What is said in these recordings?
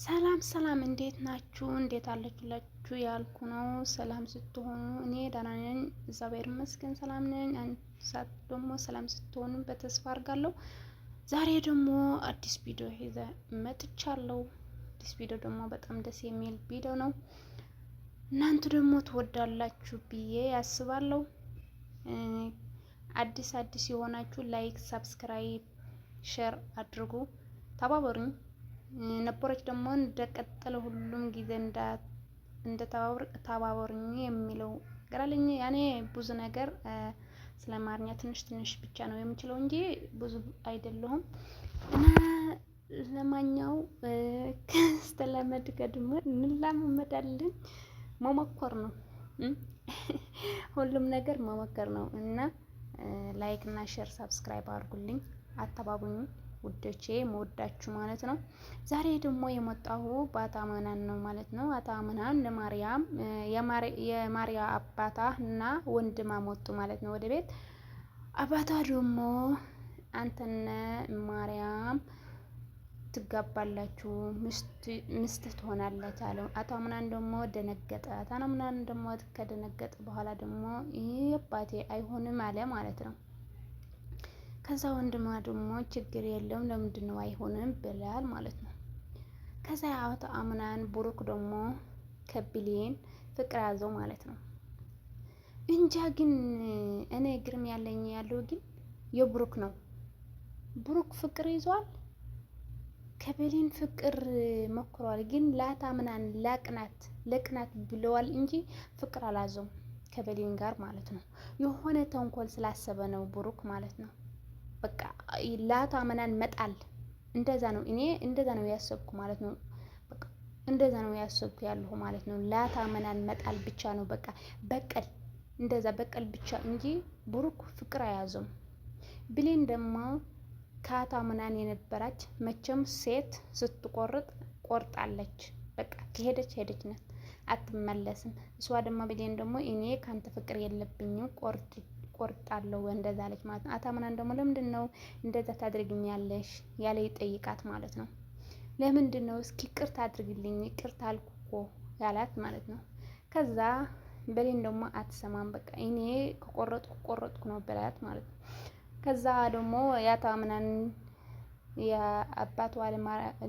ሰላም ሰላም፣ እንዴት ናችሁ? እንዴት አለችላችሁ ያልኩ ነው። ሰላም ስትሆኑ እኔ ደህና ነኝ፣ እግዚአብሔር ይመስገን ሰላም ነኝ። አንድ ሰዓት ደግሞ ሰላም ስትሆኑ በተስፋ አድርጋለሁ። ዛሬ ደግሞ አዲስ ቪዲዮ ይዘ መጥቻለሁ። አዲስ ቪዲዮ ደግሞ በጣም ደስ የሚል ቪዲዮ ነው። እናንተ ደግሞ ትወዳላችሁ ብዬ ያስባለሁ። አዲስ የሆናችሁ ላይክ፣ ሰብስክራይብ፣ ሼር አድርጉ፣ ተባበሩኝ። ነበሮች ደግሞ እንደቀጠለ ሁሉም ጊዜ እንደ ተባበሩኝ የሚለው ገራለኝ። ያኔ ብዙ ነገር ስለ አማርኛ ትንሽ ብቻ ነው የምችለው እንጂ ብዙ አይደለሁም። እና ለማኛው ከስተለመድ ቀድሞ እንላመዳለን። መሞከር ነው ሁሉም ነገር መሞከር ነው። እና ላይክ እና ሼር ሰብስክራይብ አድርጉልኝ፣ አተባቡኝ ውዶቼ፣ መወዳችሁ ማለት ነው። ዛሬ ደግሞ የመጣሁ በአታመናን ነው ማለት ነው። አታመናን ለማርያም የማርያ አባታ እና ወንድማ መጡ ማለት ነው ወደ ቤት። አባታ ደግሞ አንተነ ማርያም ትጋባላችሁ፣ ምስት ትሆናለች አለው። አታምናን ደግሞ ደነገጠ። አታምናን ደግሞ ከደነገጠ በኋላ ደግሞ ይህ አባቴ አይሆንም አለ ማለት ነው። ከዛ ወንድማ ደግሞ ችግር የለውም ለምንድን ነው አይሆንም ብላል ማለት ነው። ከዛ አታምናን ብሩክ ደግሞ ከብሌን ፍቅር ያዘው ማለት ነው። እንጃ ግን እኔ ግርም ያለው ግን የብሩክ ነው። ብሩክ ፍቅር ይዟል፣ ከብሌን ፍቅር ሞክሯል። ግን ለአታምናን ለቅናት ብለዋል እንጂ ፍቅር አላዘው ከብሌን ጋር ማለት ነው። የሆነ ተንኮል ስላሰበ ነው ብሩክ ማለት ነው። በቃ ለአታምናን መጣል እንደዛ ነው። እኔ እንደዛ ነው ያሰብኩ ማለት ነው። በቃ እንደዛ ነው ያሰብኩ ያለሁ ማለት ነው። ለአታምናን መጣል ብቻ ነው በቃ በቀል፣ እንደዛ በቀል ብቻ እንጂ ብሩክ ፍቅር አያዘም። ብሌን ደግሞ ከአታምናን የነበራች መቼም ሴት ስትቆርጥ ቆርጣለች። በቃ ከሄደች ናት፣ አትመለስም። እሷ ደግሞ ብሌን ደግሞ እኔ ካንተ ፍቅር የለብኝም ቆርጣለሁ እንደዛ አለች ማለት ነው። አታምናን ደግሞ ለምንድን ነው እንደዛ ታድርግኛለሽ ያለ ይጠይቃት ማለት ነው። ለምንድን ነው እስኪ ይቅርታ አድርግልኝ፣ ይቅርታ አልኩ እኮ ያላት ማለት ነው። ከዛ ብሌን ደግሞ አትሰማም። በቃ እኔ ከቆረጥኩ ነው ብላት ማለት ነው። ከዛ ደግሞ የአታምናን የአባቷ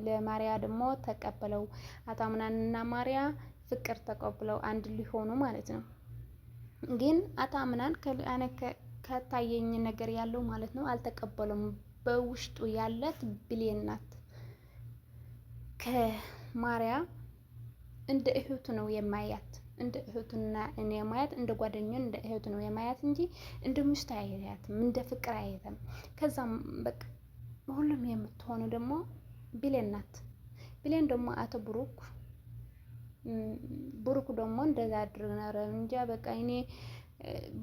ለማርያ ደግሞ ተቀበለው። አታምናንና ማርያ ፍቅር ተቀብለው አንድ ሊሆኑ ማለት ነው። ግን አታምናን ከታየኝ ነገር ያለው ማለት ነው አልተቀበለም። በውስጡ ያለት ብሌን ናት። ከማርያ እንደ እህቱ ነው የማያት፣ እንደ እህቱና እኔ የማያት እንደ ጓደኛው እንደ እህቱ ነው የማያት እንጂ እንደ ሚስት አያያትም፣ እንደ ፍቅር አያያትም። ከዛም በቃ ሁሉም የምትሆኑ ደግሞ ብሌን ናት። ብሌን ደግሞ አቶ ብሩክ ደግሞ እንደዛ አድርገናል እንጃ በቃ እኔ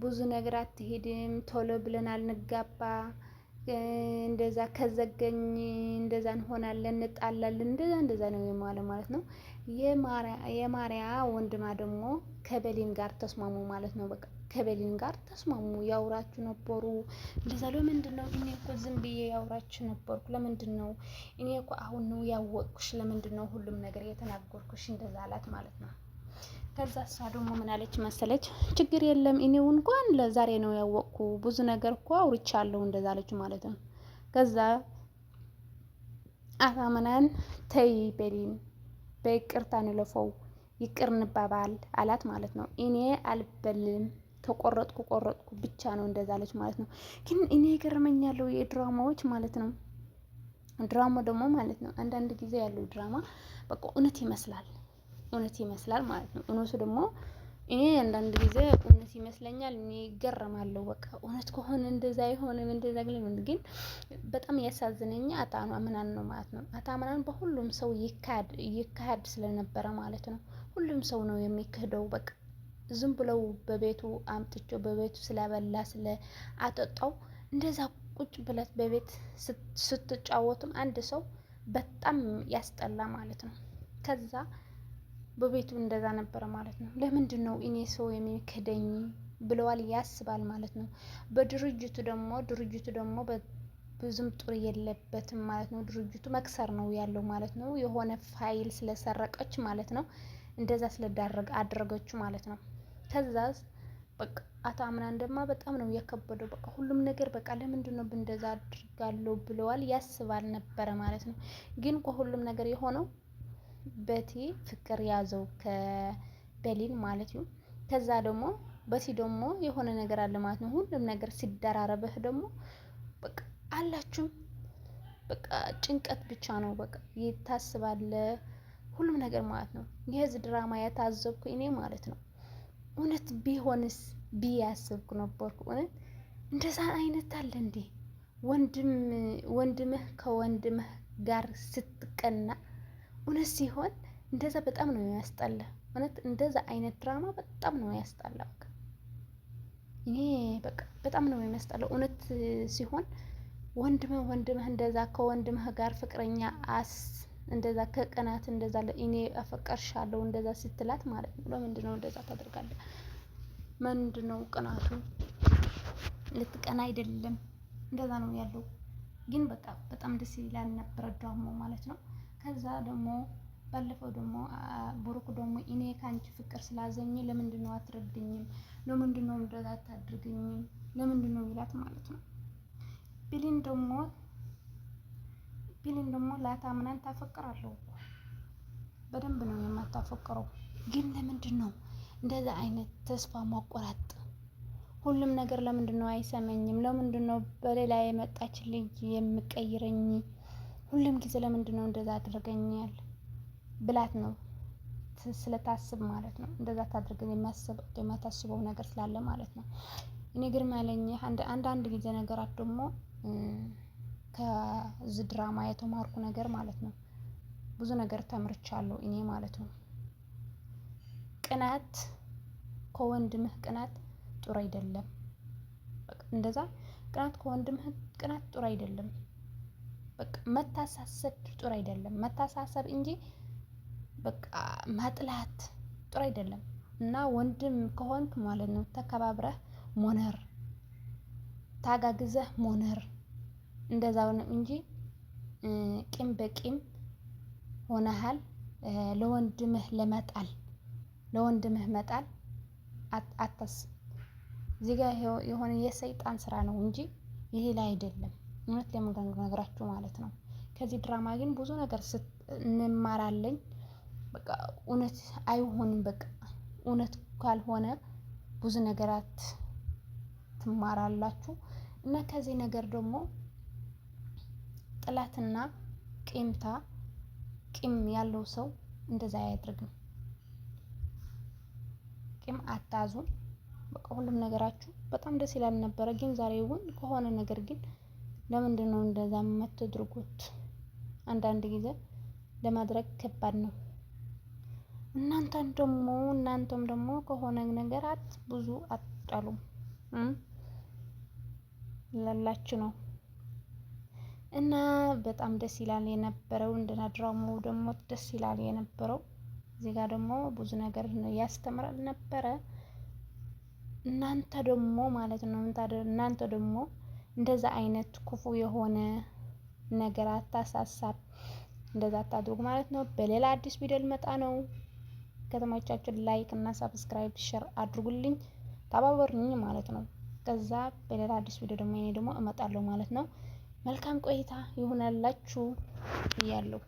ብዙ ነገር አትሄድም ቶሎ ብለን አልንጋባ፣ እንደዛ ከዘገኝ እንደዛ እንሆናለን፣ እንጣላለን፣ እንደዛ ነው የማለው ማለት ነው። የማርያ ወንድማ ደግሞ ከብሌን ጋር ተስማሙ ማለት ነው። በቃ ከብሌን ጋር ተስማሙ፣ ያውራችሁ ነበሩ እንደዛ። ለምንድን ነው እኔ እኮ ዝም ብዬ ያውራችሁ ነበርኩ፣ ለምንድን ነው እኔ እኮ አሁን ነው ያወቅኩሽ፣ ለምንድን ነው ሁሉም ነገር የተናገርኩሽ እንደዛ አላት ማለት ነው። ከዛ እሷ ደግሞ ምን አለች መሰለች? ችግር የለም እኔው እንኳን ለዛሬ ነው ያወቅኩ፣ ብዙ ነገር እኮ አውርቻለሁ እንደዛ አለች ማለት ነው። ከዛ አታምናን ተይ ብሌን በይቅርታ እንለፈው፣ ይቅር እንባባል አላት ማለት ነው። እኔ አልበልም ቆረጥኩ ብቻ ነው እንደዛ አለች ማለት ነው። ግን እኔ ይገርመኛለሁ የድራማዎች ማለት ነው። ድራማ ደግሞ ማለት ነው አንዳንድ ጊዜ ያለው ድራማ በቃ እውነት ይመስላል ማለት ነው። እውነቱ ደግሞ እኔ አንዳንድ ጊዜ እውነት ይመስለኛል፣ እኔ ይገረማለሁ። በቃ እውነት ከሆነ እንደዛ አይሆንም እንደዛ ግን በጣም ያሳዝነኝ አታምናን ነው ማለት ነው። አታምናን በሁሉም ሰው ይካድ ስለነበረ ማለት ነው። ሁሉም ሰው ነው የሚክደው። በቃ ዝም ብለው በቤቱ አምጥቼው በቤቱ ስላበላ ስለ አጠጣው እንደዛ ቁጭ ብለት በቤት ስትጫወቱም አንድ ሰው በጣም ያስጠላ ማለት ነው። ከዛ በቤቱ እንደዛ ነበረ ማለት ነው። ለምንድን ነው እኔ ሰው የሚክደኝ ብለዋል ያስባል ማለት ነው። ድርጅቱ ደግሞ ብዙም ጥሩ የለበትም ማለት ነው። ድርጅቱ መክሰር ነው ያለው ማለት ነው። የሆነ ፋይል ስለሰረቀች ማለት ነው እንደዛ አደረገችው ማለት ነው። ከዛ በቃ አቶ አምናን ደማ በጣም ነው የከበደው። በቃ ሁሉም ነገር በቃ ለምንድን ነው እንደዛ አድርጋለሁ ብለዋል ያስባል ነበረ ማለት ነው። ግን ከሁሉም ነገር የሆነው በቲ ፍቅር ያዘው ከበሊን ማለት ነው። ከዛ ደግሞ በቲ ደግሞ የሆነ ነገር አለ ማለት ነው። ሁሉም ነገር ሲደራረበህ ደግሞ በቃ አላችሁ በቃ ጭንቀት ብቻ ነው በቃ ይታስባለ ሁሉም ነገር ማለት ነው። የዚህ ድራማ ያታዘብኩ እኔ ማለት ነው እውነት ቢሆንስ ቢያስብኩ ነበርኩ። እውነት እንደዛ አይነት አለ እንዴ? ወንድምህ ከወንድምህ ጋር ስትቀና እውነት ሲሆን እንደዛ በጣም ነው ያስጠላ። እውነት እንደዛ አይነት ድራማ በጣም ነው ያስጠላ። በቃ እኔ በቃ በጣም ነው የሚያስጠላው። እውነት ሲሆን ወንድምህ እንደዛ ከወንድምህ ጋር ፍቅረኛ እንደዛ ከቀናት እንደዛ እኔ አፈቀርሻለሁ እንደዛ ስትላት ማለት ነው። ለምንድን ነው እንደዛ ታደርጋለህ? ምንድን ነው ቅናቱ? ልትቀና አይደለም እንደዛ ነው ያለው። ግን በቃ በጣም ደስ ይላል ነበር ድራማው ማለት ነው። ከዛ ደግሞ ባለፈው ደግሞ ብሩክ ደግሞ እኔ ካንቺ ፍቅር ስላዘኝ ለምንድን ነው አትረድኝም? ለምንድን ነው እንደዛ አታድርግኝም? ለምንድን ነው ይላት ማለት ነው። ቢሊን ደግሞ ላታምናን ታፈቅራለሁ በደንብ ነው የማታፈቅረው። ግን ለምንድን ነው እንደዛ አይነት ተስፋ ማቆራጥ? ሁሉም ነገር ለምንድን ነው አይሰመኝም? ለምንድን ነው በሌላ የመጣች ልጅ የምቀይረኝ? ሁሉም ጊዜ ለምንድን ነው እንደዛ አድርገኛል ብላት ነው ስለታስብ ማለት ነው። እንደዛ ታድርገን የማታስበው ነገር ስላለ ማለት ነው። እኔ ግርም ያለኝ አንዳንድ ጊዜ ነገራት ደግሞ ከዚህ ድራማ የተማርኩ ነገር ማለት ነው ብዙ ነገር ተምርቻለሁ እኔ ማለት ነው። ቅናት ከወንድምህ ቅናት ጥሩ አይደለም። እንደዛ ቅናት ከወንድምህ ቅናት ጥሩ አይደለም። በቃ መታሳሰብ ጥሩ አይደለም። መታሳሰብ እንጂ በቃ ማጥላት ጥሩ አይደለም። እና ወንድም ከሆንክ ማለት ነው ተከባብረህ ሞነር ታጋግዘህ ሞነር እንደዛው ነው እንጂ ቂም በቂም ሆነሃል ለወንድምህ መጣል አታስብ። እዚህ ጋር የሆነ የሰይጣን ስራ ነው እንጂ ይሄ ላይ አይደለም። እውነት ለመናገራችሁ ማለት ነው። ከዚህ ድራማ ግን ብዙ ነገር እንማራለን። በቃ እውነት አይሆንም። በቃ እውነት ካልሆነ ብዙ ነገራት ትማራላችሁ። እና ከዚህ ነገር ደግሞ ጥላትና ቂም ያለው ሰው እንደዛ አያደርግም። ቂም አታዙ። በቃ ሁሉም ነገራችሁ በጣም ደስ ይላል ነበረ። ግን ዛሬ ከሆነ ነገር ግን ለምንድን ነው እንደዛ የምትድርጉት? አንዳንድ ጊዜ ለማድረግ ከባድ ነው። እናንተም ደግሞ ከሆነ ነገራት ብዙ አትጣሉም ላላችሁ ነው። እና በጣም ደስ ይላል የነበረው እንደና ድራማው ደግሞ ደስ ይላል የነበረው። እዚህ ጋር ደግሞ ብዙ ነገር ያስተምራል ነበረ። እናንተ ደግሞ ማለት ነው እናንተ ደግሞ እንደዛ አይነት ክፉ የሆነ ነገር አታሳሳብ፣ እንደዛ አታድርጉ ማለት ነው። በሌላ አዲስ ቪዲዮ ልመጣ ነው። ከተመቻችሁ ላይክ እና ሰብስክራይብ ሼር አድርጉልኝ፣ ተባበሩኝ ማለት ነው። ከዛ በሌላ አዲስ ቪዲዮ ደግሞ እኔ ደግሞ እመጣለሁ ማለት ነው። መልካም ቆይታ ይሁንላችሁ እያለሁ